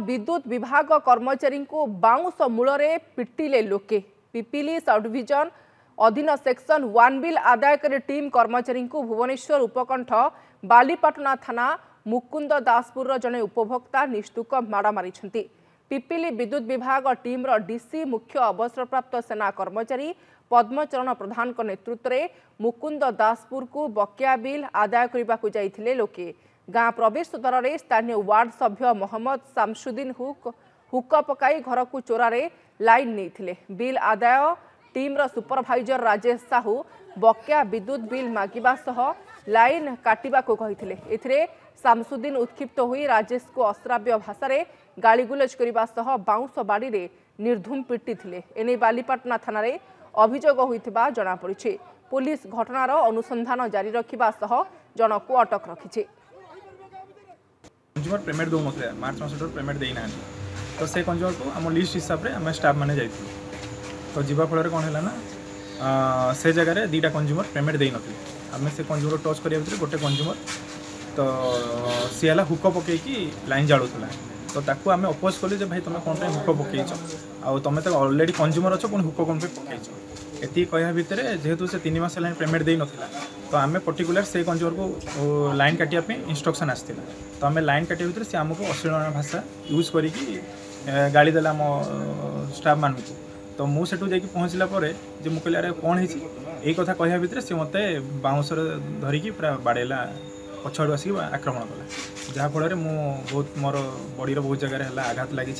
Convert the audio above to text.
विद्युत विभाग कर्मचारी को बाउंस मूल पिटिले लोके। पिपिली सब डिविजन अधीन सेक्शन 1 बिल आदायकारी टीम कर्मचारी को भुवनेश्वर उपकंठ बालीपाटना थाना मुकुंद दासपुर जड़े उपभोक्ता निष्ठुक माड़ मारी। पिपिली विद्युत विभाग टीम डीसी मुख्य अवसरप्राप्त सेना कर्मचारी पद्मचरण प्रधान नेतृत्व में मुकुंद दासपुर को बकेया बिल आदाय करने को जाइथिले लोके। गाँ प्रवेश द्वार में स्थानीय वार्ड सभ्य मोहम्मद शामसुद्दीन हुक पकाई घर को चोरारे लाइन नहीं बिल आदाय टीम सुपरभाइजर राजेश साहू बकेया विद्युत बिल मागिबा सह लाइन काटिबा को कहिथिले। एथिरे शामसुद्दीन उत्क्षिप्त होई राजेश को अश्राव्य भाषा रे गालीगुलज करबा सह बाउंस बाड़ी रे निर्धूम पिटिथिले। एने बालीपाटना थाना रे अभियोग होइथिबा जणा पड़िछि। पुलिस घटनार अनुसंधान जारी रखिबा सह जणको अटक रखिछि। कंज्यूमर पेमेंट दो नथिले मार्च मासटर पेमेंट देई ना तो से कंज्यूमर को हम लिस्ट हिसाब रे हम स्टाफ माने जाइथिलु तो जीवा फल कौन है ना से जगह दीटा कंज्यूमर पेमेंट देई नथिले आम से कंज्यूमर टच करिया भितर गोटे कंज्यूमर तो सी है हुक पकईकि लाइन जाड़ूला तो ताकू आम अपोज कलु जे भाई तुम कौन हुक पकईच आ तुम तो ऑलरेडी कंज्यूमर अच्छो पुणी हुक कौन पकईच एति कहया भितर जेहेतु से 3 मास लाइन पेमेंट देई नथिला तो आम पर्टिकुलर से कंज्यूमर को लाइन काटिया इंस्ट्रक्शन आसला तो आम लाइन काटिया भितर से आमको अश्लील भाषा यूज करिकी गाड़ी देला आम स्टाफ मान को तो मुझे जाकि पहुँचला जे मुझे कहले अरे कौन है यही कथा कहया भितर से मत बाउंसर धरिकी पूरा बाड़ेला पछाड़ू आसिक आक्रमण कला जहाँफल बहुत मोर बॉडी बहुत जगह आघात लगी।